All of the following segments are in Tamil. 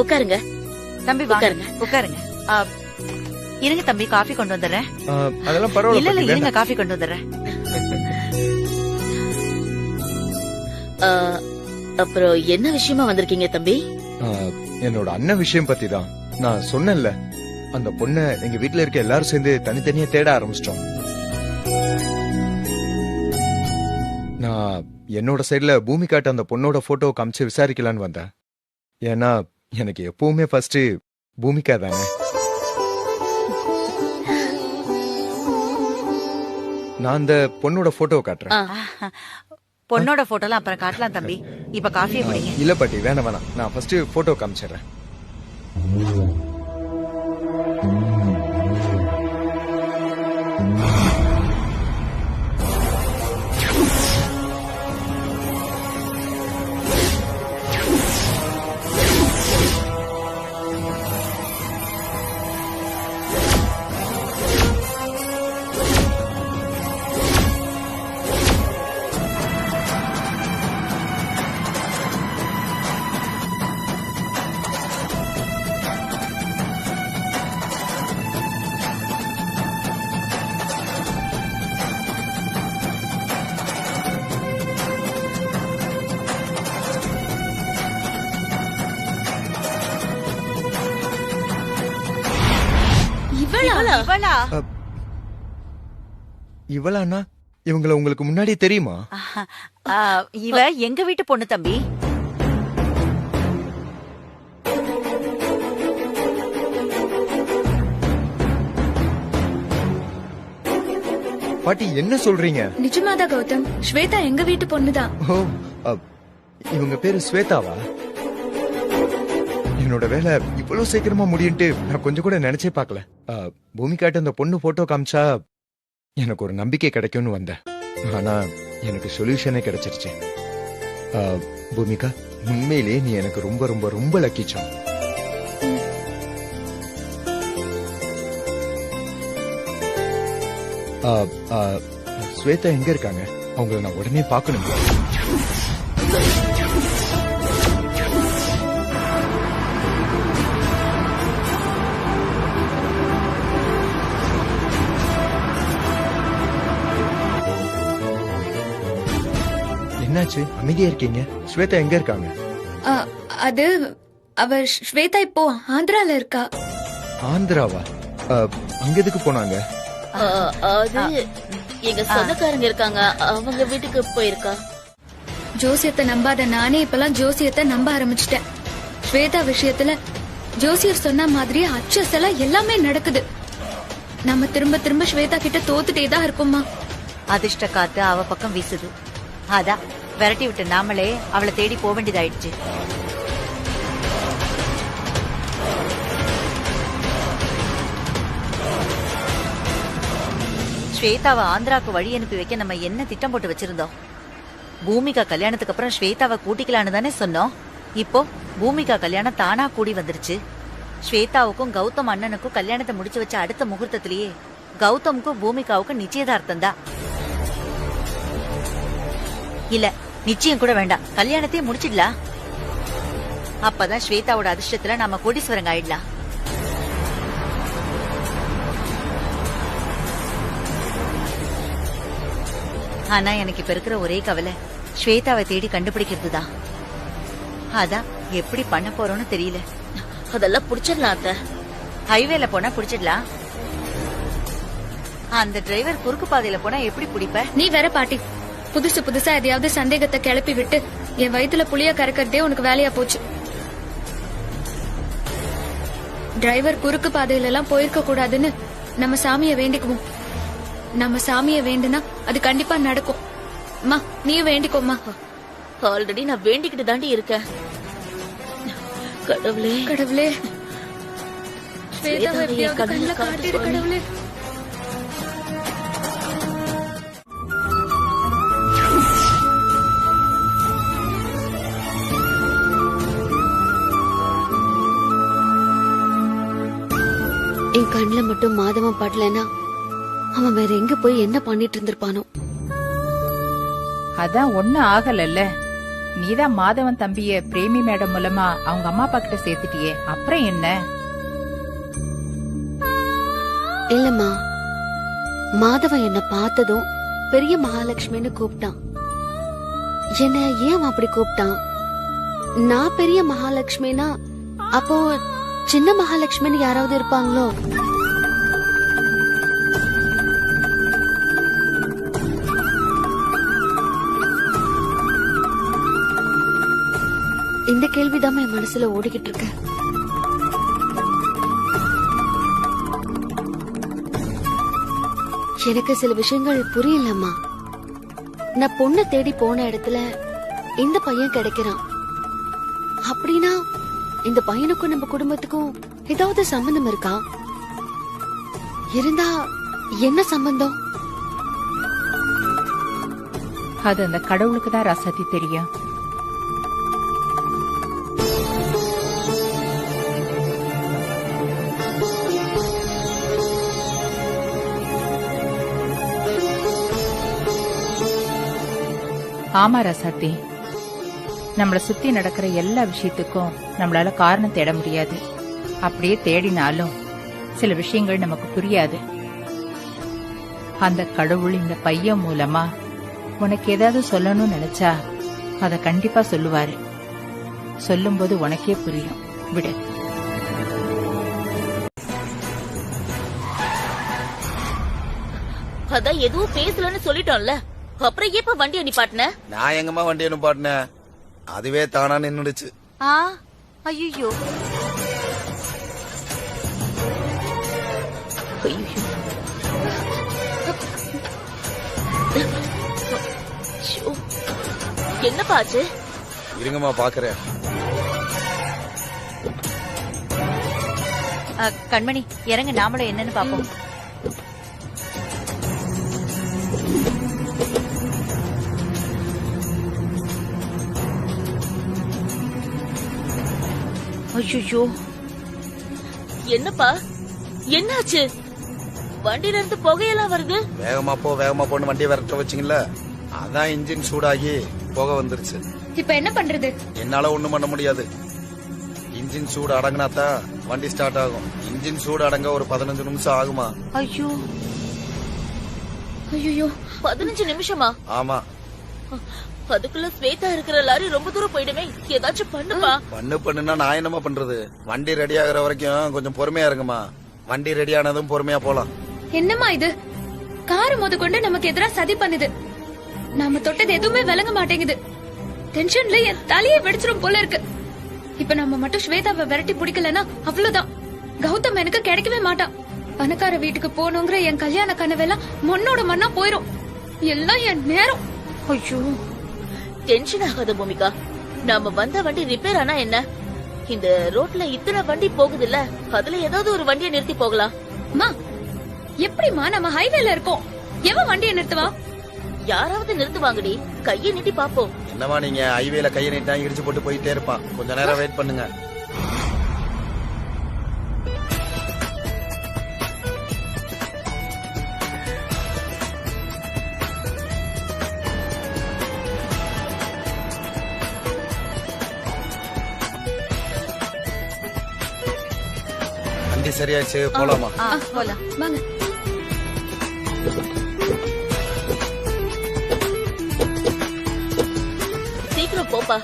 உட்காருங்க தம்பி வாங்க, உட்காருங்க. உட்காருங்க. இருங்க தம்பி, காஃபி கொண்டு வந்துடுறேன். அதெல்லாம் இல்ல பரவாயில்ல இல்ல, பாட்டி, இருங்க, வேண்டாம். காஃபி கொண்டு வந்துடுறேன். அப்புறம் என்ன விஷயமா வந்திருக்கீங்க தம்பி? என்னோட அண்ணன் விஷயம் பத்தி தான். நான் சொன்னேன்ல, அந்த பொண்ணை எங்க வீட்டுல இருக்க எல்லாரும் சேர்ந்து தனித்தனியா தேட ஆரம்பிச்சிட்டோம். நான் என்னோட சைடுல பூமிகாட்ட அந்த பொண்ணோட போட்டோ காமிச்சு விசாரிக்கலான்னு வந்தேன். ஏன்னா எனக்கு எப்பவுமே ஃபர்ஸ்ட் பூமிகா தானே. நான் அந்த பொண்ணோட போட்டோ காட்டுறேன். பொண்ணோட போட்டோலாம் அப்புறம் காட்டலாம் தம்பி. இப்ப காஃபியை குடிங்க. இல்ல பாட்டி, வேணாம் வேணாம், நான் ஃபர்ஸ்ட் போட்டோ காமிச்சிடுறேன். இவளா? இவளானா? இவங்கள உங்களுக்கு முன்னாடி தெரியுமா? இவ எங்க வீட்டு பொண்ணு தம்பி. பாட்டி என்ன சொல்றீங்க? நிஜமாதான் கௌதம், ஸ்வேதா எங்க வீட்டு பொண்ணுதான். ஓ, இவங்க பேரு ஸ்வேதாவா? என்னோட வேலை இவ்வளவு சீக்கிரமா முடியும்ட்டு நான் கொஞ்சம் கூட நினைச்சே பார்க்கல. பூமிகாட்ட அந்த பொண்ணு போட்டோ காமிச்சா எனக்கு ஒரு நம்பிக்கை கிடைக்கும்னு வந்தேன். ஆனா எனக்கு சொல்யூஷனே கிடைச்சிருச்சு. பூமிகா, உண்மையிலே நீ எனக்கு ரொம்ப ரொம்ப ரொம்ப லக்கிச்சோம். ஸ்வேதா எங்க இருக்காங்க? அவங்கள நான் உடனே பார்க்கணும். என்னாச்சு, அமைதியா இருக்கீங்க? ஸ்வேதா எங்க இருக்காங்க? அது அவ ஸ்வேதா இப்போ ஆந்திரால இருக்கா. ஆந்திராவா? அங்க எதுக்கு போனாங்க? அது எங்க சொந்தக்காரங்க இருக்காங்க, அவங்க வீட்டுக்கு போயிருக்கா. ஜோசியத்தை நம்பாத நானே இப்பெல்லாம் ஜோசியத்தை நம்ப ஆரம்பிச்சிட்டேன். ஸ்வேதா விஷயத்துல ஜோசியர் சொன்ன மாதிரி அச்சசலா எல்லாமே நடக்குது. நம்ம திரும்ப திரும்ப ஸ்வேதா கிட்ட தோத்துட்டேதான் இருக்கோமா. அதிர்ஷ்ட காத்து அவ பக்கம் வீசுது. அதான் விரட்டி விட்டு நாமளே அவளை தேடி போக வேண்டியதாயிடுச்சு. ஸ்வேதாவை ஆந்திராவுக்கு வழி அனுப்பி வைக்க நம்ம என்ன திட்டம் போட்டு வச்சிருந்தோம்? பூமிகா கல்யாணத்துக்கு அப்புறம் ஸ்வேதாவை கூட்டிக்கலான்னு தானே சொன்னோம். இப்போ பூமிகா கல்யாணம் தானா கூடி வந்துருச்சு. ஸ்வேதாவுக்கும் கௌதம் அண்ணனுக்கும் கல்யாணத்தை முடிச்சு வச்ச அடுத்த முகூர்த்தத்திலேயே கௌதமுக்கும் பூமிகாவுக்கும் நிச்சயதார்த்தம் தான். இல்ல, நிச்சயம் கூட வேண்டாம், கல்யாணத்தையே முடிச்சிடலாம். அப்பதான் ஸ்வேதாவோட அதிர்ஷ்டத்துல நாம கோடீஸ்வரங்க ஆயிடலாம். ஆனா எனக்கு இப்ப இருக்கிற ஒரே கவலை ஸ்வேதாவை தேடி கண்டுபிடிக்கிறதுதான். அதான் எப்படி பண்ண போறோம்னு தெரியல. அதெல்லாம் புடிச்சிடலாம் அத்த. ஹைவேல போனா புடிச்சிடலாம். அந்த டிரைவர் குறுக்கு பாதையில போனா எப்படி பிடிப்ப? நீ வேற பாட்டி, புதுசு புதுசா எதையாவது சந்தேகத்தை கிளப்பி விட்டு என் வயித்துல புளிய கறக்கிறதே உனக்கு வேலையா போச்சு. டிரைவர் குறுக்கு பாதையில எல்லாம் போயிருக்க கூடாதுன்னு நம்ம சாமிய வேண்டிக்குவோம். நம்ம சாமிய வேண்டுனா அது கண்டிப்பா நடக்கும். அம்மா, நீயும் வேண்டிக்கோமா. ஆல்ரெடி நான் வேண்டிக்கிட்டு தாண்டி இருக்கேன். கடவுளே கடவுளே, ஸ்வேதாவை எப்படியாவது கண்ணுல காட்டிடு கடவுளே. என் கண்ணுல மட்டும் மாதவன் படலன்னா அவன் வேற எங்க போய் என்ன பண்ணிட்டு இருந்திருப்பானோ. அதான் ஒண்ணு ஆகலல்ல, நீதான் மாதவன் தம்பிய பிரேமி மேடம் மூலமா அவங்க அம்மா அப்பா கிட்ட சேர்த்துட்டியே, அப்புறம் என்ன? இல்லம்மா, மாதவன் என்ன பார்த்ததும் பெரிய மகாலட்சுமின்னு கூப்பிட்டான். என்ன ஏன் அவன் அப்படி கூப்பிட்டான்? நான் பெரிய மகாலட்சுமினா அப்போ சின்ன மகாலட்சுமின்னு யாராவது இருப்பாங்களோ? இந்த கேள்விதான் என் மனசுல ஓடிக்கிட்டு இருக்கு. எனக்கு சில விஷயங்கள் புரியலம்மா. நான் பொண்ணை தேடி போன இடத்துல இந்த பையன் கிடைக்கிறான் அப்படின்னா இந்த பையனுக்கும் நம்ம குடும்பத்துக்கும் ஏதாவது சம்பந்தம் இருக்கா? இருந்தா என்ன சம்பந்தம்? அது அந்த கடவுளுக்கு தான் ராசாத்தி தெரியும். ஆமா ராசாத்தி, நம்மள சுத்தி நடக்கிற எல்லா விஷயத்துக்கும் நம்மளால காரணம் தேட முடியாது. அப்படியே தேடினாலும் சில விஷயங்கள் நமக்கு புரியாது. அந்த கடவுள் இந்த பையன் மூலமா உனக்கு ஏதாவது சொல்லணும்னு நினைச்சா அத கண்டிப்பா சொல்லுவாரு. சொல்லும்போது உனக்கே புரியும். விடு. அதான் எதுவும் பேசலன்னு சொல்லிட்டோம்ல, அப்புறம் ஏப்ப வண்டியை நிப்பாட்டின? நான் எங்கம்மா வண்டியை நிப்பாட்டினேன், அதுவே தானா நின்னுடுச்சு. ஐயோ, என்னப்பா ஆச்சு? இருங்கம்மா பாக்குறேன். கண்மணி இறங்க, நாமளும் என்னன்னு பாப்போம். ஐயோ, என்னப்பா என்னாச்சு? வண்டியில இருந்து புகையெல்லாம் வருது. வேகமா போன்னு வண்டியை விரட்ட வச்சிங்கல்ல, அதான் இன்ஜின் சூடாகி புகை வந்துருச்சு. இப்ப என்ன பண்றது? என்னால ஒண்ணும் பண்ண முடியாது. இன்ஜின் சூடு அடங்கினாதான் வண்டி ஸ்டார்ட் ஆகும். இன்ஜின் சூடு அடங்க ஒரு 15 நிமிஷம் ஆகுமா? ஐயோ ஐயோ, 15 நிமிஷமா? ஆமா. அதுக்குள்ள ஸ்வேதா இருக்கிற லாரி ரொம்ப தூரம் போயிடுமே, ஏதாச்சும் பண்ணுப்பா. பண்ணுன்னா நான் என்னமா பண்றது? வண்டி ரெடி ஆகுற வரைக்கும் கொஞ்சம் பொறுமையா இருங்கம்மா. வண்டி ரெடி ஆனதும் பொறுமையா போலாம். என்னம்மா இது? கார் மோது கொண்டு நமக்கு எதிரா சதி பண்ணுது. நாம தொட்டது எதுவுமே விளங்க மாட்டேங்குது. டென்ஷன்ல என் தலையை வெடிச்சிரும் போல இருக்கு. இப்ப நம்ம மட்டும் ஸ்வேதாவை விரட்டி பிடிக்கலன்னா அவ்வளவுதான். கௌதம் எனக்கு கிடைக்கவே மாட்டான். பணக்கார வீட்டுக்கு போகணுங்கிற என் கல்யாண கனவெல்லாம் மண்ணோட மண்ணா போயிரும். எல்லாம் என் நேரம். ஐயோ, டென்ஷன் ஆகாத பூமிகா. நாம வந்த வண்டி ரிப்பேர் ஆனா என்ன? இந்த ரோட்ல இத்தனை வண்டி போகுது இல்ல, அதுல ஏதாவது ஒரு வண்டியை நிறுத்தி போகலாம். அம்மா, எப்படிமா நம்ம ஹைவேல இருக்கோம்? எவன் வண்டியை நிறுத்துவா? யாராவது நிறுத்துவாங்கடி, கையை நீட்டி பாப்போம். என்னமா நீங்க ஹைவேல கையை நீட்டா இடிச்சு போட்டு போயிட்டே இருப்பான். கொஞ்ச நேரம் வெயிட் பண்ணுங்க. வண்டி சரியாச்சு, போலாமா? போலாம். வாங்க. சீக்கிரம் போப்பா.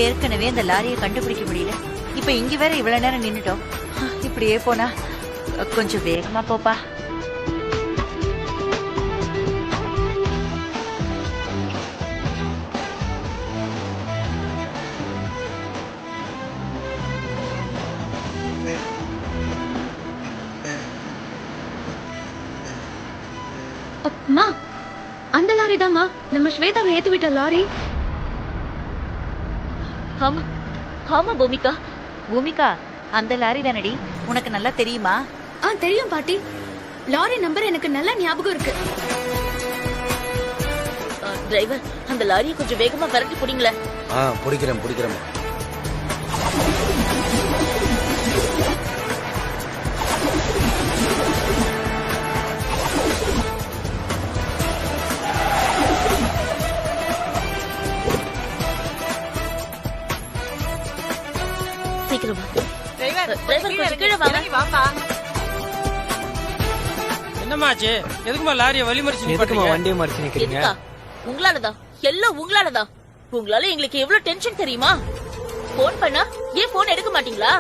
ஏற்கனவே அந்த லாரியை கண்டுபிடிக்க முடியல. இப்ப இங்க வேற இவ்வளவு நேரம் நின்னுட்டோம். இப்படியே போனா கொஞ்சம் வேகமா போப்பா. அம்மா, அந்த லாரி தாம்மா நம்ம ஸ்வேதாவை ஏத்தி விட்ட லாரி. ஆமா ஆமா பூமிகா. பூமிகா, அந்த லாரி தானடி? உனக்கு நல்லா தெரியுமா? தெரியும் பாட்டி. லாரி நம்பர் எனக்கு நல்லா ஞாபகம் இருக்கு. டிரைவர், அந்த லாரியை கொஞ்சம் வேகமா விரட்டி புடிங்களேன். பிடிக்கிறேன். சீக்கிரம் வா. டிரைவர் கொஞ்சம் கீழே வாங்க. என்னமாச்சு? எதுக்குமா லாரியை வழி மறிச்சு நிப்பாட்டுறீங்க? வண்டியை மறிச்சு நிக்கிறீங்க? எதுக்கா? உங்களாலதான், எல்லாம் உங்களாலதான். உங்களால எங்களுக்கு எவ்வளவு டென்ஷன் தெரியுமா? போன் பண்ணா ஏன் போன் எடுக்க மாட்டீங்களா?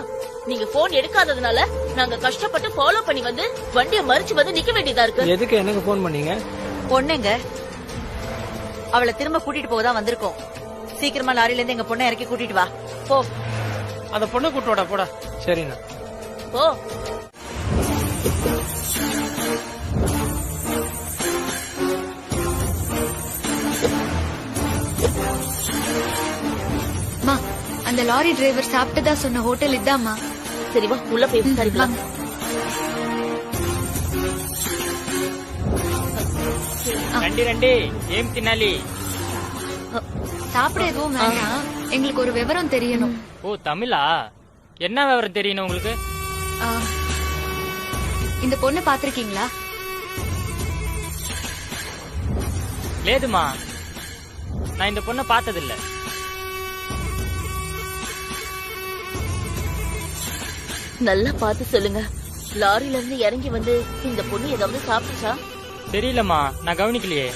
நீங்க போன் எடுக்காததுனால நாங்க கஷ்டப்பட்டு ஃபாலோ பண்ணி வந்து வண்டியை மறிச்சு வந்து நிக்க வேண்டியதா இருக்கு. எதுக்கு எனக்கு போன் பண்ணீங்க? பொண்ணுங்க அவளை திரும்ப கூட்டிட்டு போதான் வந்திருக்கோம். சீக்கிரமா லாரில இருந்து எங்க பொண்ணை இறக்கி கூட்டிட்டு வா. போ. அந்த பொண்ணை கூட்டு வாடா போடா. சரிண்ணா. போ. மா, அந்த லாரி டிரைவர் சாப்பிட்டதா சொன்ன ஹோட்டல் இதாம்மா. சரி வா, உள்ள போய் விசாரிக்கலாம். రండి రండి ఏం తినాలి? சாப்பிட எதுவும் வேண்டாம், எங்களுக்கு ஒரு விவரம் தெரியணும். ஓ தமிழா? என்ன விவரம் தெரியணும் உங்களுக்கு? ஆ, இந்த பொண்ணை பாத்திருக்கீங்களா? లేదుமா, நான் இந்த பொண்ணை பார்த்ததில்ல. நல்லா பார்த்து சொல்லுங்க. லாரில இருந்து இறங்கி வந்து இந்த பொண்ணு ஏதாவது சாப்பிடுச்சா? தெரியலம்மா, நான் கவனிக்கலையே.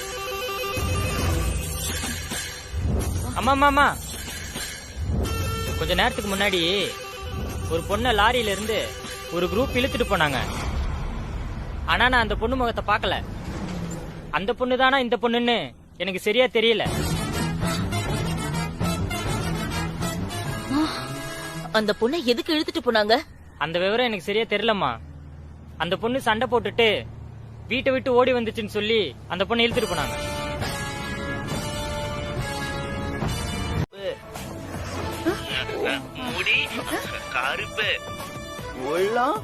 அம்மா அம்மா, கொஞ்ச நேரத்துக்கு முன்னாடி ஒரு பொண்ணை லாரியில இருந்து ஒரு குரூப் இழுத்துட்டு போனாங்க. ஆனா நான் அந்த பொண்ணு முகத்தை பார்க்கல. அந்த பொண்ணு தானா இந்த பொண்ணுன்னு எனக்கு சரியா தெரியல. அந்த பொண்ணை எதுக்கு இழுத்துட்டு போனாங்க? அந்த விவரம் எனக்கு சரியா தெரியலம்மா. அந்த பொண்ணு சண்டை போட்டுட்டு வீட்டை விட்டு ஓடி வந்துச்சுன்னு சொல்லி அந்த பொண்ணை இழுத்துட்டு போனாங்க. முடி கருப்பு, உள்ளம்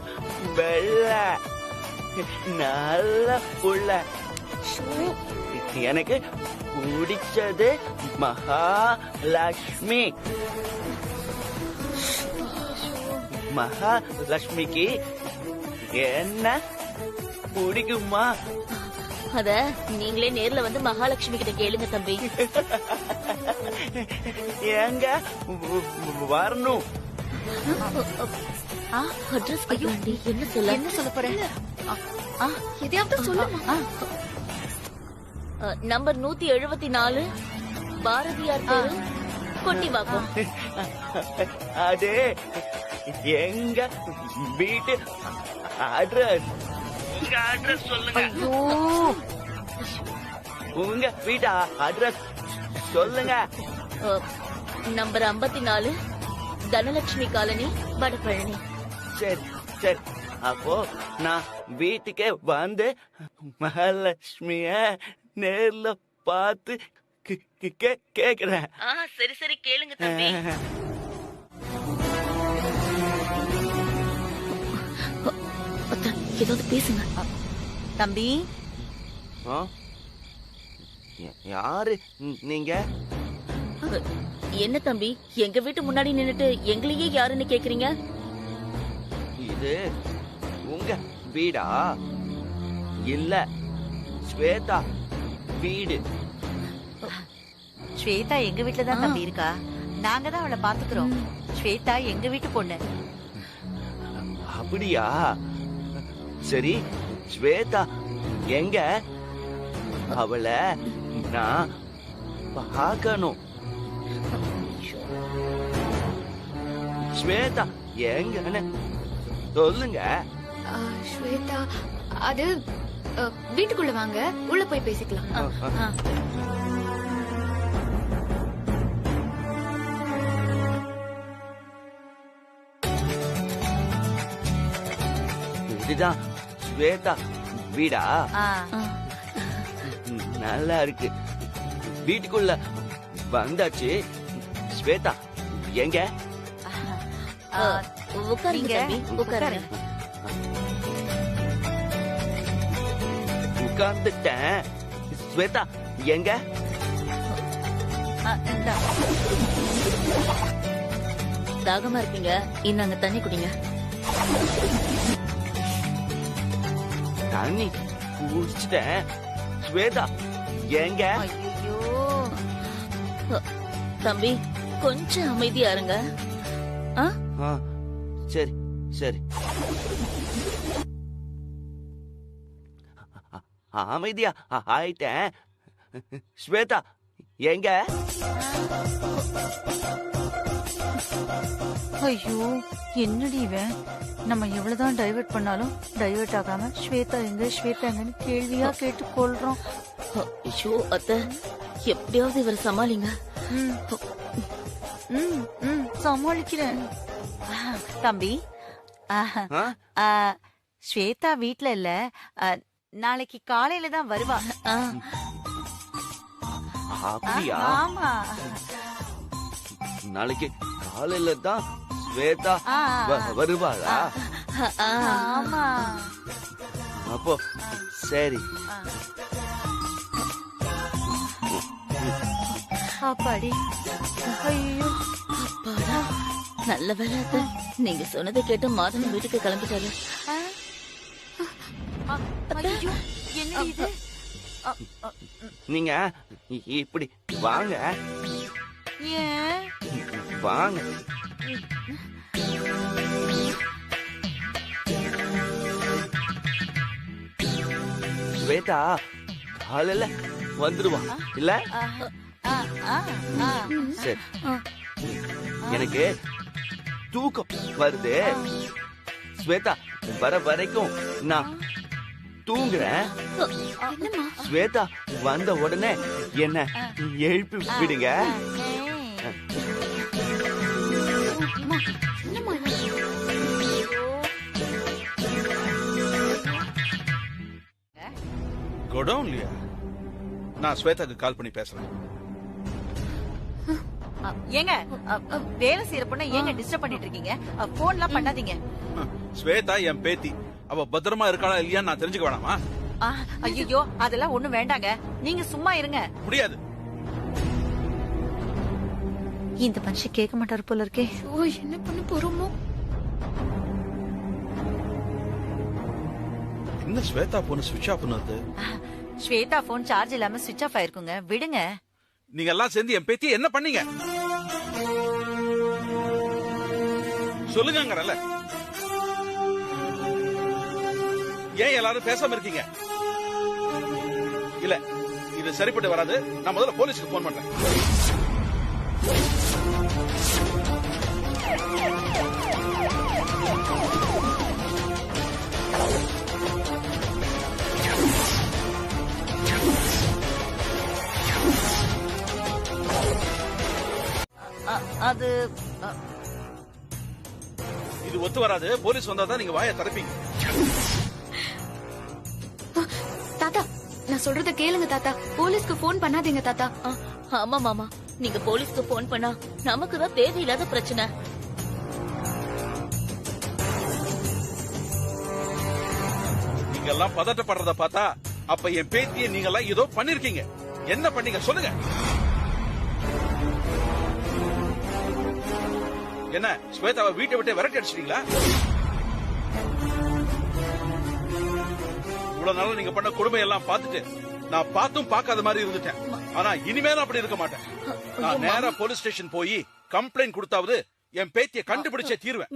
வெள்ளை, நல்ல புள்ள. எனக்கு பிடிச்சது மகாலட்சுமி. மகாலட்சுமிக்கு என்ன பிடிக்குமா? அத நீங்களே நேர்ல வந்து மகாலட்சுமி கிட்ட கேளுங்க தம்பி. எங்க வரணும்? அட்ரஸ் கேட்கலாண்டி. என்ன சொல்ல போறேன்? எதையாவது சொல்லுமா? நம்பர் 174 பாரதியார் தெரு, கொட்டிவாக்கம். அது எங்க வீட்டு அட்ரஸ். உங்க அட்ரஸ் சொல்லுங்க. உங்க வீட்டு அட்ரஸ் சொல்லுங்க. Number 54 Dhanalakshmi colony, Vadapalani. சரி சரி, அப்போ நான் வீட்டுக்கே வந்து மகாலட்சுமிய நேர்ல பார்த்து கேக்குறேன். சரி சரி, கேளுங்க தம்பி. ஏதாவது பேசுங்க தம்பி. யாரு நீங்க? என்ன தம்பி, எங்க வீட்டு முன்னாடி நின்னுட்டு எங்களையே யாருன்னு கேக்குறீங்க? இது உங்க வீடா? இல்ல, ஸ்வேதா வீடு. ஸ்வேதா எங்க வீட்டுல தான் தம்பி இருக்கா. நாங்க தான் அவளை பாத்துக்கிறோம். ஸ்வேதா எங்க வீட்டு பொண்ணு. அப்படியா? சரி, ஸ்வேதா எங்க? அவளை நான் பார்க்கணும். ஸ்வேதா எங்கன்னு சொல்லுங்க. ஸ்வேதா, அது வீட்டுக்குள்ள வாங்க, உள்ள போய் பேசிக்கலாம். இதுதான் ஸ்வேதா வீடா? நல்லா இருக்கு. வீட்டுக்குள்ள வந்தாச்சு. ஸ்வேதா எங்க? உட்காருங்க தம்பி, உட்காருங்க. உட்கார்ந்துட்டேன். ஸ்வேதா எங்க? தாகமா இருப்பீங்க, இந்தாங்க தண்ணி குடிங்க. தண்ணி குடிச்சிட்டேன். ஸ்வேதா எங்க? ஐயோ, தம்பி கொஞ்சம் அமைதியா இருங்க. ஆ? ஆ, சரி சரி. அமைதியா ஆயிட்டேன். ஸ்வேதா எங்க? ஐயோ, என்னடி இவன்? நம்ம எவ்வளவுதான் டைவர்ட் பண்ணாலும் டைவர்ட் ஆகாம ஸ்வேதா எங்க ஸ்வேதா எங்கன்னு கேள்வியா கேட்டு கொள்றோம். ஐயோ அத்தை, எப்படியாவது இவரை சமாளிங்க. சமாளிக்கிறேன். தம்பி, ஸ்வேதா வீட்ல இல்ல, நாளைக்கு காலையில தான் வருவா. அப்படியா? ஆமா, நாளைக்கு காலையில தான் ஸ்வேதா வருவாளா? ஆமா. அப்போ சரி. அப்பாடி, ஐயோ அப்பாடா, நல்ல வேலை அத்தை. நீங்க சொன்னதை கேட்டு மாதவன் வீட்டுக்கு கிளம்பிட்டாரு. ஐயோ, என்னடி இது? நீங்க இப்படி வாங்க. ஏன்? வாங்க. ஸ்வேதா காலையில வந்துடுவா இல்ல? சரி, எனக்கு தூக்கம் வருது. ஸ்வேதா வர வரைக்கும் நான் தூங்குறேன். ஸ்வேதா வந்த உடனே என்ன எழுப்பி விடுங்க. கோடவுன்லயா? நான் ஸ்வேதாக்கு கால் பண்ணி பேசுறேன். ஏங்க, வேலை செய்யற பொண்ண ஏங்க டிஸ்டர்ப் பண்ணிட்டு இருக்கீங்க? போன்லாம் பண்ணாதீங்க. ஸ்வேதா என் பேத்தி, அவ பத்திரமா இருக்காளா இல்லையான்னு நான் தெரிஞ்சுக்க வேணாமா? ஐயோ, அதெல்லாம் ஒண்ணும் வேண்டாங்க, நீங்க சும்மா இருங்க. முடியாது. இந்த மனுஷன் கேட்க மாட்டாரு போல இருக்கே. என்ன பண்ண போறோமோ? என்ன ஸ்வேதா போன் ஸ்விட்ச் ஆஃப் பண்ணுது? ஸ்வேதா போன் சார்ஜ் இல்லாம ஸ்விட்ச் ஆஃப் ஆயிருக்குங்க, விடுங்க. நீங்க எல்லாம் சேர்ந்து என் பேத்தியை என்ன பண்ணீங்க சொல்லுங்கங்கறல. ஏன் எல்லாரும் பேசாம இருக்கீங்க? இல்ல, இது சரிப்பட்டு வராது. நான் முதல்ல போலீஸ்க்கு போன் பண்றேன். அது இது ஒத்து வராது. போலீஸ் வந்தாதான் நீங்க வாயை திறப்பீங்க. தாத்தா, நான் சொல்றத கேளுங்க தாத்தா. போலீஸ்க்கு போன் பண்ணாதீங்க தாத்தா. ஆமா மாமா, நீங்க போலீஸ்க்கு போன் பண்ணா நமக்கு தான் தேவையில்லாத பிரச்சனை. நீங்க எல்லாம் பதட்டப்படுறத பார்த்தா அப்ப என் பேத்தியை நீங்க எல்லாம் ஏதோ பண்ணிருக்கீங்க. என்ன பண்ணீங்க சொல்லுங்க. என்ன ஸ்வேதாவை வீட்டை விட்டு விரட்டி அடிச்சிட்டீங்களா? இவ்வளவு நாள் நீங்க பண்ண கொடுமை எல்லாம் பார்த்துட்டு நான் பார்த்தும் பார்க்காத மாதிரி இருந்துட்டேன். ஆனா இனிமேலும் அப்படி இருக்க மாட்டேன். நான் நேரா போலீஸ் ஸ்டேஷன் போய் கம்ப்ளைண்ட் கொடுத்தாவது என் பேத்தியை கண்டுபிடிச்சே தீர்வேன்.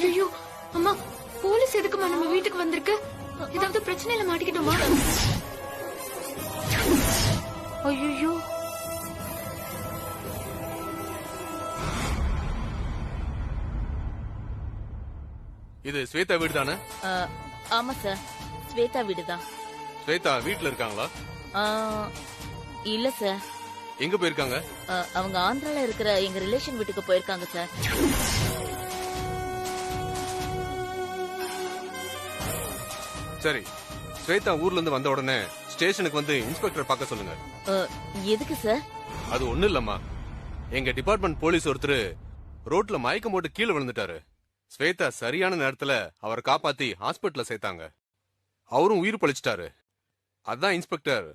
ஐயோ அம்மா, போலீஸ் எதுக்குமா நம்ம வீட்டுக்கு வந்திருக்கு? ஏதாவது பிரச்சனையில மாட்டிக்கிட்டோமா? ஐயோ, இது ஸ்வேதா வீடு தானே? ஆமா சார், ஸ்வேதா வீடுதான். ஸ்வேதா வீட்ல இருக்காங்களா? இல்ல சார். எங்க போயிருக்காங்க? அவங்க ஆந்திரால இருக்கிற எங்க ரிலேஷன் வீட்டுக்கு போயிருக்காங்க சார். சரி, ஸ்வேதா ஊர்ல இருந்து வந்த உடனே ஸ்டேஷனுக்கு வந்து இன்ஸ்பெக்டர் பார்க்க சொல்லுங்க. எதுக்கு சார்? அது ஒண்ணு இல்லம்மா, எங்க டிபார்ட்மெண்ட் போலீஸ் ஒருத்தர் ரோட்ல மயக்கம் போட்டு கீழே விழுந்துட்டாரு. ஸ்வேதா சரியான நேரத்துல அவரை காப்பாத்தி ஹாஸ்பிட்டல்ல சேர்த்தாங்க. அவரும் உயிர் பழிச்சிட்டாரு. அதான் இன்ஸ்பெக்டர்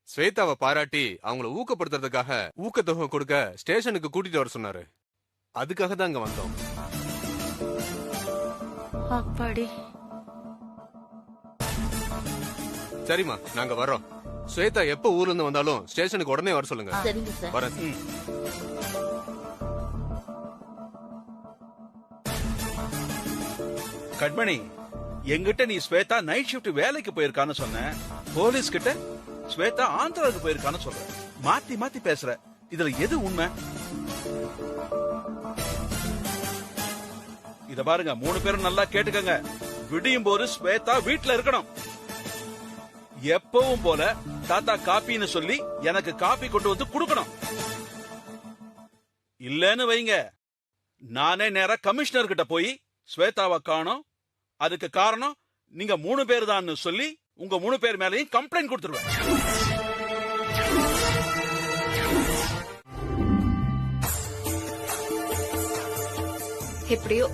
ஸ்வேதாவை பாராட்டி அவங்கள ஊக்கப்படுத்துறதுக்காக ஊக்கத்தொகை கொடுக்க ஸ்டேஷனுக்கு கூட்டிட்டு வர சொன்னாரு. அதுக்காக தான் அங்க வந்தோம். அப்பாடி. சரிம்மா, நாங்க வர்றோம். ஸ்வேதா எப்ப ஊர்ல இருந்து வந்தாலும் ஸ்டேஷனுக்கு உடனே வர சொல்லுங்க. சரிங்க சார். வரேன். கண்மணி, எங்கிட்ட நீ ஸ்வேதா நைட் ஷிஃப்ட் வேலைக்கு போயிருக்கான்னு சொன்ன. போலீஸ் கிட்ட ஸ்வேதா ஆந்திராவுக்கு போயிருக்கான்னு சொல்ற. மாத்தி மாத்தி பேசுற. இதுல எது உண்மை? இத பாருங்க, 3 பேரும் நல்லா கேட்டுக்கங்க. விடியும் போது ஸ்வேதா வீட்டுல இருக்கணும். எப்பவும் போல தாத்தா காப்பின்னு சொல்லி எனக்கு காப்பி கொண்டு வந்து கொடுக்கணும். இல்லன்னு வைங்க, நானே நேரா கமிஷனர் கிட்ட போய் ஸ்வேதாவை காணோம், அதுக்கு காரணம் நீங்க 3 பேர் தான் சொல்லி உங்க 3 பேர் மேலையும் கம்ப்ளைண்ட் கொடுத்துருவேன். எப்படியோ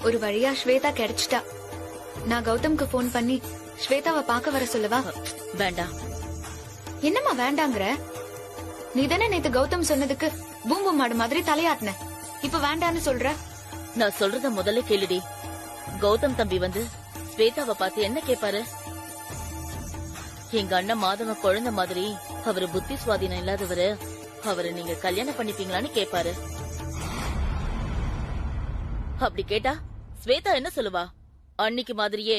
ஒரு வழியா ஸ்வேதா கிடைச்சிட்டா. நான் கௌதம்க்கு போன் பண்ணி ஸ்வேதாவை பார்க்க வர சொல்லவா? வேண்டாம். என்னம்மா வேண்டாங்கற? நீ தானே நேத்து கௌதம் சொன்னதுக்கு பூம்பு மாடு மாதிரி தலையாட்டின. இப்ப வேண்டான்னு சொல்ற? நான் சொல்றத முதல்ல கேளுடி. கௌதம் தம்பி வந்து ஸ்வேதாவை பார்த்து என்ன கேட்பாரு? எங்க அண்ணன் மாதவ குழந்தை மாதிரி அவரு புத்தி சுவாதீனம் இல்லாதவரு, அவரை நீங்க கல்யாணம் பண்ணிப்பீங்களான்னு கேட்பாரு. அப்படி கேட்டா ஸ்வேதா என்ன சொல்லுவா? அன்னைக்கு மாதிரியே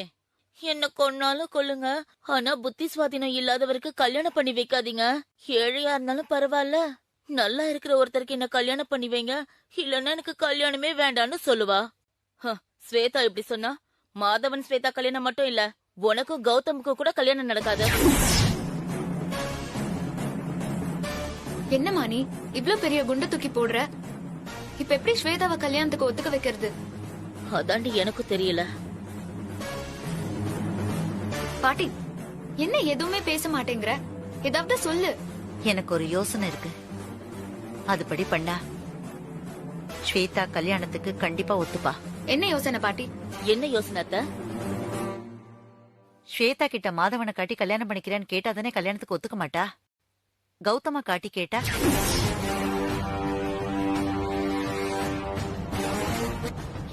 என்ன கொன்னாலும் கொல்லுங்க, ஆனா புத்தி சுவாதீனம் இல்லாதவருக்கு கல்யாணம் பண்ணி வைக்காதீங்க. ஏழையா இருந்தாலும் பரவாயில்ல, நல்லா இருக்கிற ஒருத்தருக்கு என்ன கல்யாணம் பண்ணி வைங்க, இல்லன்னா எனக்கு கல்யாணமே வேண்டான்னு சொல்லுவா. ஸ்வேதா இப்படி சொன்னா மாதவன் ஸ்வேதா கல்யாணம் மட்டும் இல்ல, உனக்கும் கௌதமுக்கும் கூட கல்யாணம் நடக்காது. என்னமா நீ இவ்ளோ பெரிய குண்டு தூக்கி போடுற? இப்ப எப்படி ஸ்வேதாவை கல்யாணத்துக்கு ஒத்துக்க வைக்கிறது? அதாண்டி எனக்கு தெரியல. பாட்டி, என்ன எதுவுமே பேச மாட்டேங்கிற? ஏதாவது சொல்லு. எனக்கு ஒரு யோசனை இருக்கு. அதுபடி பண்ணா ஸ்வேதா கல்யாணத்துக்கு கண்டிப்பா ஒத்துப்பா. என்ன யோசனை பாட்டி? என்ன யோசனை அத்தை? ஸ்வேதா கிட்ட மாதவனை காட்டி கல்யாணம் பண்ணிக்கிறேன்னு கேட்டா தானே கல்யாணத்துக்கு ஒத்துக்க மாட்டா. கௌதம காட்டி கேட்டா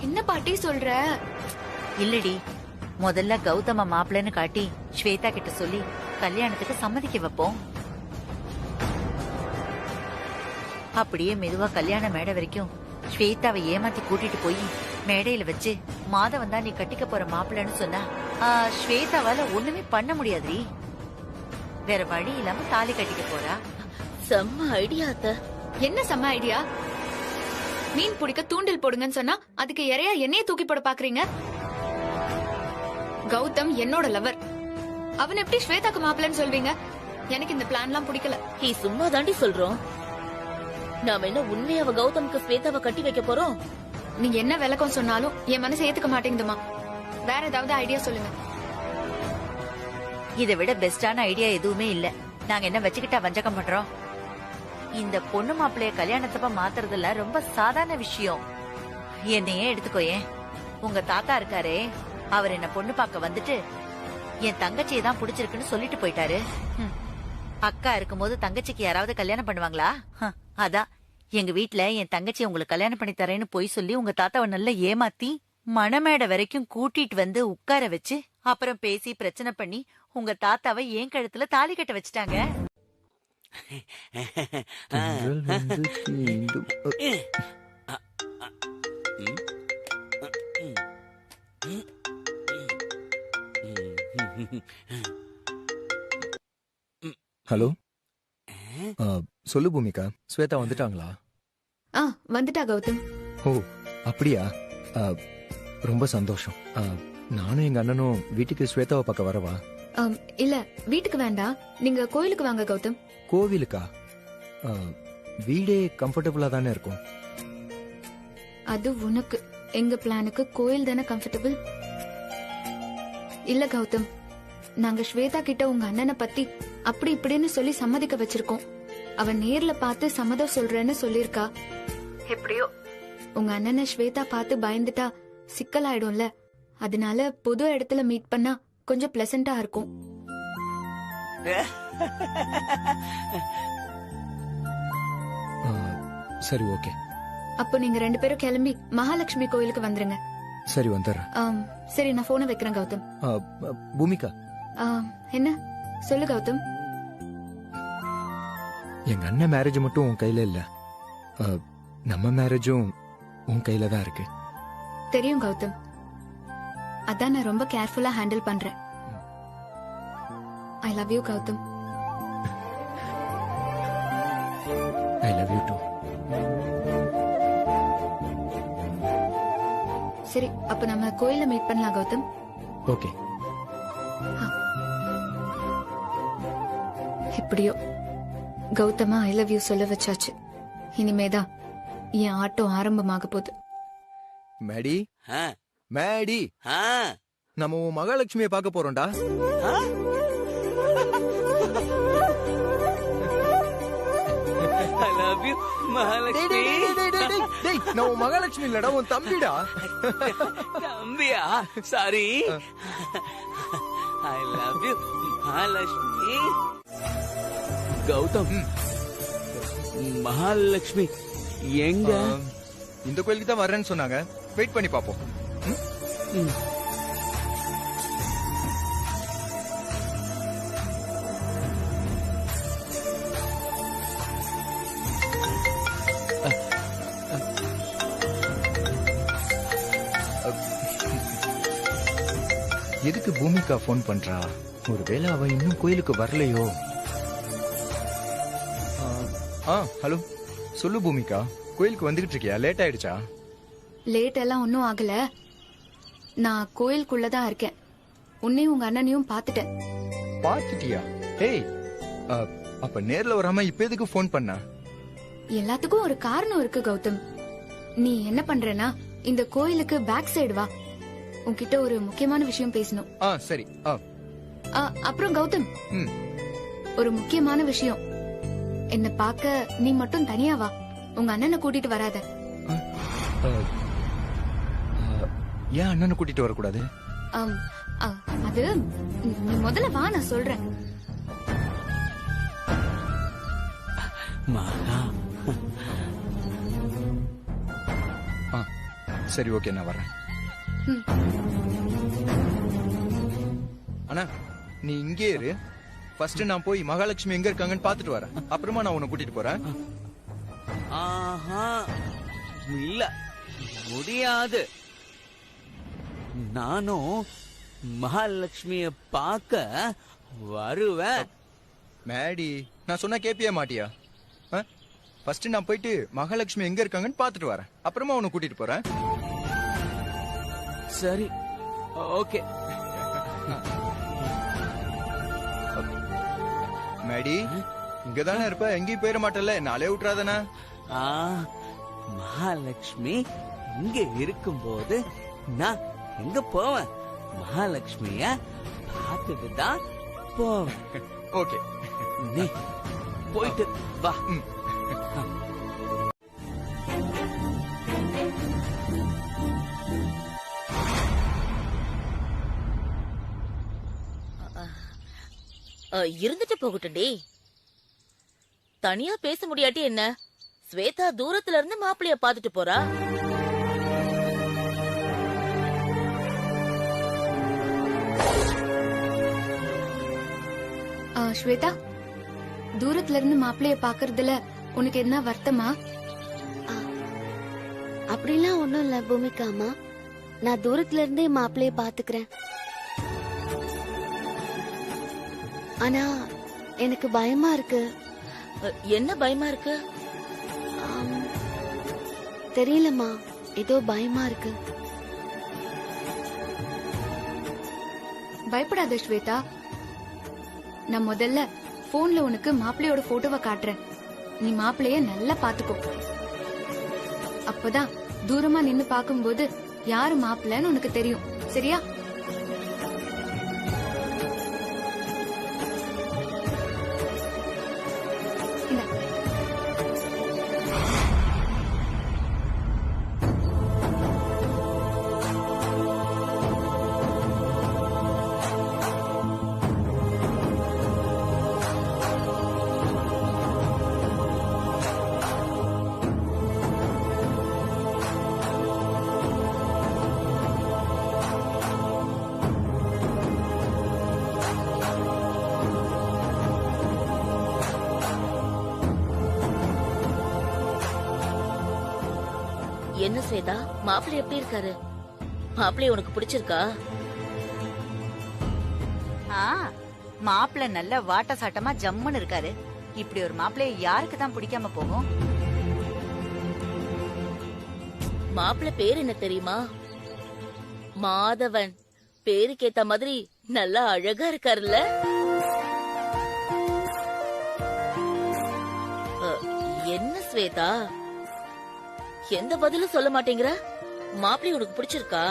என்ன பாட்டி சொல்ற? இல்லடி, முதல்ல கௌதம மாப்பிள்ளைன்னு காட்டி ஸ்வேதா கிட்ட சொல்லி கல்யாணத்துக்கு சம்மதிக்க வைப்போம். அப்படியே மெதுவா கல்யாண மேடை வரைக்கும் ஸ்வேதாவை ஏமாத்தி கூட்டிட்டு போய் மேடையில வச்சு மாதவன் தான் நீ கட்டிக்க போற மாப்பிள்ளைன்னு சொன்னா ஸ்வேதாவால ஒண்ணுமே பண்ண முடியாதுரி. வேற வழி இல்லாம தாலி கட்டிக்க போறா. செம்ம ஐடியா அத்தை. என்ன செம்ம ஐடியா? மீன் பிடிக்க தூண்டில் போடுங்கன்னு சொன்னா அதுக்கு இறையா என்னைய தூக்கி போட பாக்குறீங்க? கௌதம் என்னோட லவர், அவன் எப்படி ஸ்வேதாக்கு மாப்பிள்ளைன்னு சொல்வீங்க? எனக்கு இந்த பிளான்லாம் பிடிக்கல. நீ சும்மா தாண்டி சொல்றோம். நாம என்ன உண்மையாவ கௌதமுக்கு ஸ்வேதாவை கட்டி வைக்க போறோம்? நீங்க என்ன விளக்கம் சொன்னாலும் என் மனசு ஏத்துக்க மாட்டேங்குதுமா. வேற ஏதாவது ஐடியா சொல்லுங்க. இதை விட பெஸ்டான ஐடியா எதுவுமே இல்ல. நாங்க என்ன வச்சுக்கிட்டா வஞ்சகம் பண்றோம்? இந்த பொண்ணு மாப்பிள்ளைய கல்யாணத்தப்ப மாத்துறதுல ரொம்ப சாதாரண விஷயம். என்னையே எடுத்துக்கோயேன். உங்க தாத்தா இருக்காரே, அவர் என்ன பொண்ணு பார்க்க வந்துட்டு என் தங்கச்சியை தான் பிடிச்சிருக்குன்னு சொல்லிட்டு போயிட்டாரு. அக்கா இருக்கும்போது தங்கச்சிக்கு யாராவது கல்யாணம் பண்ணுவாங்களா? அதான் எங்க வீட்டுல என் தங்கச்சி உங்களுக்கு கல்யாணம் பண்ணி தரேன்னு பொய் சொல்லி உங்க தாத்தாவை நல்லா ஏமாத்தி மணமேடை வரைக்கும் கூட்டிட்டு வந்து உட்கார வச்சு அப்புறம் பேசி பிரச்சனை பண்ணி உங்க தாத்தாவை என் கழுத்துல தாலி கட்ட வச்சுட்டாங்க. ஹலோ, சொல்லு பூமிகா, ஸ்வேதா வந்துட்டாங்களா? வந்துட்டா கௌதம். ஓ அப்படியா? ரொம்ப சந்தோஷம். நானும் எங்க அண்ணனும் வீட்டுக்கு ஸ்வேதாவை பார்க்க வரவா? இல்ல, வீட்டுக்கு வேண்டாம், நீங்க கோயிலுக்கு வாங்க கௌதம். கோவிலுக்கா? வீடே கம்ஃபர்டபுளா தானே இருக்கும். அது உனக்கு, எங்க பிளானுக்கு கோயில் தானே கம்ஃபர்டபுள். இல்ல கௌதம், நாங்க ஸ்வேதா கிட்ட உங்க அண்ணனை பத்தி அப்படி இப்படின்னு சொல்லி சம்மதிக்க வச்சிருக்கோம். அவன் நேர்ல பார்த்து சம்மதம் சொல்றேன்னு சொல்லிருக்கா. எப்படியோ உங்க அண்ணனை ஸ்வேதா பார்த்து பயந்துட்டா சிக்கலாயிடும்ல, அதனால பொது இடத்துல மீட் பண்ணா கொஞ்சம் பிளசண்டா இருக்கும். சரி ஓகே. அப்போ நீங்க 2 பேரும் கிளம்பி மகாலட்சுமி கோயிலுக்கு வந்துருங்க. சரி வந்துடுறேன். சரி, நான் போனை வைக்கிறேன் கௌதம். பூமிகா, என்ன சொல்லு கௌதம். எங்க அண்ணன் மேரேஜ் மட்டும் உன் கையில இல்ல, நம்ம மேரேஜும் உன் கையில தான் இருக்கு. தெரியும் கௌதம், அதான் நான் ரொம்ப கேர்ஃபுல்லா ஹேண்டில் பண்றேன். I love you Gautham. I love you too. சரி, அப்ப நம்ம கோயில்ல மீட் பண்ணலாம் கௌதம். ஓகே. எப்படியோ கௌதமா ஐ லவ் யூ சொல்ல வச்சாச்சு. இனிமேதான் என் ஆட்டம் ஆரம்பமாக போகுது. மேடி மேடி, நம்ம உன் மகாலட்சுமியை பார்க்க போறோம்டா. I love you, Mahalakshmi. நான் உன் மகாலட்சுமி இல்லடா, உன் தம்பிடா. தம்பியா? Sorry. I love you, Mahalakshmi. Gautham, Mahalakshmi எங்க? இந்த கோயிலுக்கு தான் வர்றேன்னு சொன்னாங்க. வெயிட் பண்ணி பாப்போம். எதுக்கு பூமிகா போன் பண்றா? ஒருவேளை அவ இன்னும் கோயிலுக்கு வரலையோ? ஹலோ, சொல்லு பூமிகா, கோயிலுக்கு வந்துகிட்டு இருக்கியா? லேட் ஆயிடுச்சா? லேட் எல்லாம் ஒன்னும் ஆகல. நான் கோயிலுக்குள்ளதான் இருக்கேன். உன்னையும் உங்க அண்ணனையும் பாத்துட்டேன். பாத்துட்டியா? ஹேய், அப்ப நேர்ல வராம இப்ப எதுக்கு போன் பண்ண? எல்லாத்துக்கும் ஒரு காரணம் இருக்கு கௌதம். நீ என்ன பண்றனா, இந்த கோயிலுக்கு பேக் சைடு வா. உன்கிட்ட ஒரு முக்கியமான விஷயம் பேசணும். சரி. அப்புறம் கௌதம், ஒரு முக்கியமான விஷயம். என்ன பார்க்க நீ மட்டும் தனியா வா, உங்க அண்ணனை கூட்டிட்டு வராத. ஏன் அண்ணனை கூட்டிட்டு வரக்கூடாது? அது நீ முதல்ல வா, நான் சொல்றேன். சரி ஓகே, நான் வரேன். அண்ணா, நீ இங்கே இரு. ஃபர்ஸ்ட் நான் போய் மகாலட்சுமி எங்க இருக்காங்கன்னு பாத்துட்டு வரேன். அப்புறமா நான் உன்னை கூட்டிட்டு போறேன். இல்ல, முடியாது. நானும் மகாலட்சுமிய பார்க்க வருவேன். மேடி, நான் சொன்னா கேப்பிய மாட்டியா? ஃபர்ஸ்ட் நான் போயிட்டு மகாலட்சுமி எங்க இருக்காங்கன்னு பாத்துட்டு வரேன். அப்புறமா உன்னை கூட்டிட்டு போறேன். சரி ஓகே. மேடி, இங்கதானே இருப்ப, எங்கேயும் போயிட மாட்டல, நாளே விட்டுறாதானே? மகாலட்சுமி இங்க இருக்கும்போது நான் எங்க போவேன்? மகாலட்சுமிய பார்த்துட்டு தான் போவேன். ஓகே, நீ போயிட்டு வா. இருந்துட்டு போகட்டும்டி. தனியா பேச முடியாட்டி என்ன? ஸ்வேதா தூரத்துல இருந்து மாப்பிளைய பாத்துட்டு போறா. ஸ்வேதா, தூரத்துல இருந்து மாப்பிளைய பாக்குறதுல உனக்கு என்ன வருத்தமா? அப்படிலாம் ஒண்ணும் இல்ல பூமிகா அம்மா. நான் தூரத்துல இருந்தே மாப்பிளைய பாத்துக்கிறேன். ஆனா எனக்கு பயமா இருக்கு. என்ன பயமா இருக்கு? தெரியலம்மா, ஏதோ பயமா இருக்கு. பயப்படாத ஸ்வேதா, நான் முதல்ல போன்ல உனக்கு மாப்பிள்ளையோட போட்டோவை காட்டுறேன். நீ மாப்பிள்ளைய நல்லா பாத்துக்கோ. அப்பதான் தூரமா நின்னு பாக்கும்போது யாரு மாப்பிள்ளைன்னு உனக்கு தெரியும். சரியா? என்ன ஸ்வேதா, மாப்பிள்ளை எப்படி இருக்காரு? மாப்பிள்ளை உனக்கு பிடிச்சிருக்கா? மாப்பிள்ள நல்ல வாட்ட சாட்டமா ஜம்முன்னு இருக்காரு. இப்படி ஒரு மாப்பிள்ளைய யாருக்கு தான் பிடிக்காம போகும்? மாப்பிள்ளை பேர் என்ன தெரியுமா? மாதவன். பேருக்கு ஏத்த மாதிரி நல்லா அழகா இருக்காருல்ல? என்ன ஸ்வேதா, எந்த பதிலும் சொல்ல மாட்டேங்கிற? மாப்பிள்ளை உனக்கு பிடிச்சிருக்கா?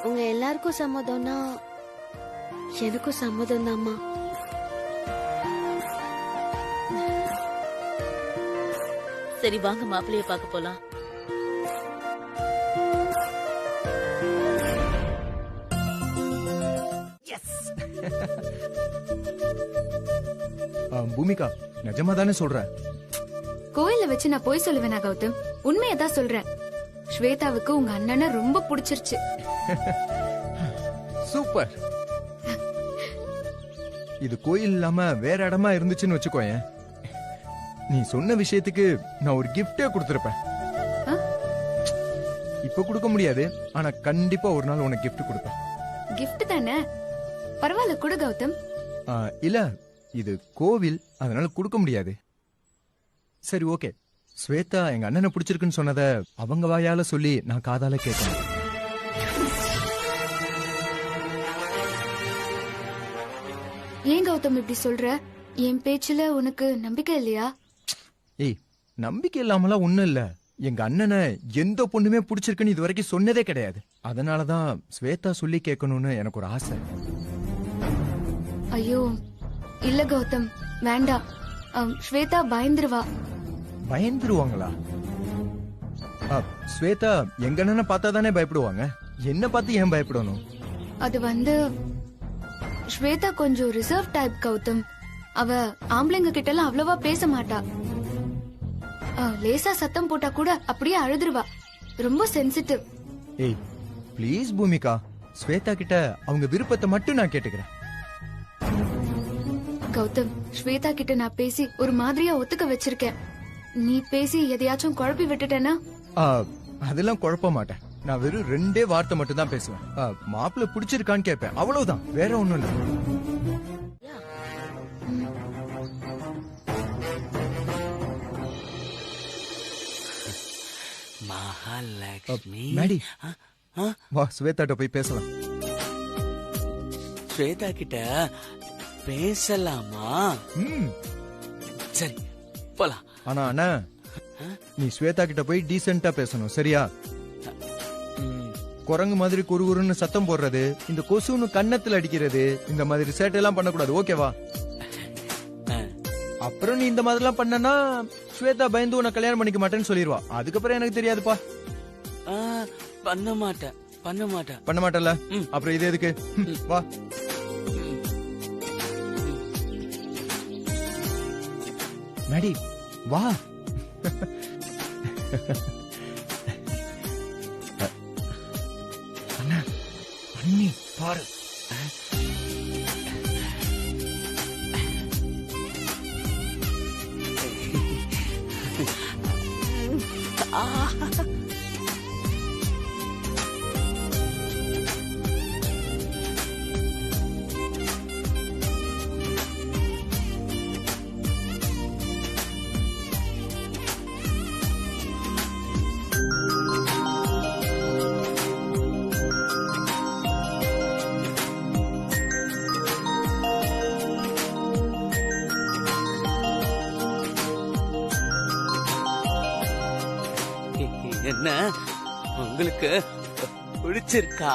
உங்க எல்லாருக்கும் சம்மதம்னா எனக்கும் சம்மதம் தான்மா. சரி வாங்க மாப்பிள்ளைய பார்க்க போலாம். பூமிகா, நிஜமா தானே சொல்றேன்? கோயில வச்சு நான் போய் சொல்லுவேனா கௌதம்? உண்மையதான் சொல்றேன். ஸ்வேதாவுக்கு உங்க அண்ணனை ரொம்ப பிடிச்சிருச்சு. சூப்பர். இது கோயில் இல்லாம வேற இடமா இருந்துச்சுன்னு வச்சுக்கோயேன், நீ சொன்ன விஷயத்துக்கு நான் ஒரு கிஃப்டே கொடுத்திருப்பேன். இப்ப கொடுக்க முடியாது, ஆனா கண்டிப்பா ஒரு நாள் உனக்கு கிஃப்ட் கொடுப்பேன். கிஃப்ட் தானே, பரவாயில்ல கொடு கௌதம். இல்ல, இது கோவில், அதனால கொடுக்க முடியாது. சரி ஓகே, ஸ்வேதா எங்க அண்ணனை பிடிச்சிருக்குன்னு சொன்னத அவங்க வாயால சொல்லி நான் காதால கேட்கணும். ஏன் கௌதம் இப்படி சொல்ற? என் பேச்சுல உனக்கு நம்பிக்கை இல்லையா? ஏய், நம்பிக்கை இல்லாமலாம் ஒண்ணும் இல்ல. எங்க அண்ணனை எந்த பொண்ணுமே பிடிச்சிருக்குன்னு இது வரைக்கும் சொன்னதே கிடையாது. அதனாலதான் ஸ்வேதா சொல்லி கேட்கணும்னு எனக்கு ஒரு ஆசை. ஐயோ இல்ல கௌதம், வேண்டாம். ஸ்வேதா பயந்துருவா. பயந்துருவாங்களா? ஸ்வேதா எங்க அண்ணனை பார்த்தா தானே பயப்படுவாங்க, என்ன பார்த்து ஏன் பயப்படணும்? அது வந்து ஸ்வேதா கொஞ்சம் ரிசர்வ் டைப் கௌதம். அவ ஆம்பளைங்க கிட்ட எல்லாம் அவ்வளவா பேச மாட்டா. லேசா சத்தம் போட்டா கூட அப்படியே அழுதுருவா. ரொம்ப சென்சிட்டிவ். ஏய் ப்ளீஸ் பூமிகா, ஸ்வேதா கிட்ட அவங்க விருப்பத்தை மட்டும் நான் கேட்டுக்கிறேன். கௌதம், ஸ்வேதா கிட்ட நான் பேசி ஒரு மாதிரியா ஒத்துக்க வச்சிருக்கேன். நீ பேசி எதையாச்சும் குழப்பி விட்டுட்டேன்னா? அதெல்லாம் குழப்ப மாட்டேன். நான் வெறும் 2 வார்த்தை மட்டும் தான் பேசுவேன். மாப்பிள்ள பிடிச்சிருக்கான்னு கேட்பேன், அவ்வளவுதான், வேற ஒண்ணும் இல்ல. மகாலட்சுமி, மேடி, வா ஸ்வேதாட்ட போய் பேசலாம். ஸ்வேதா கிட்ட பேசலாமா? சரி போலாம். ஆனா அண்ணா, நீ ஸ்வேதா கிட்ட போய் டீசென்ட்டா பேசணும், சரியா? குரங்கு மாதிரி குறுகுறுன்னு சத்தம் போடுறது, இந்த கொசுன்னு கன்னத்துல அடிக்கிறது, இந்த மாதிரி சேட்டெல்லாம் பண்ணக்கூடாது, ஓகேவா? அப்புறம் நீ இந்த மாதிரிலாம் பண்ணனா ஸ்வேதா பயந்து உன்னை கல்யாணம் பண்ணிக்க மாட்டேன்னு சொல்லிடுவா. அதுக்கப்புறம் எனக்கு தெரியாதுப்பா. பண்ண மாட்டேன். பண்ண மாட்டல, அப்புறம் இது எதுக்கு? வா. மேடி வா. அண்ணா பண்ணி பாரு. என்ன உங்களுக்கு பிடிச்சிருக்கா?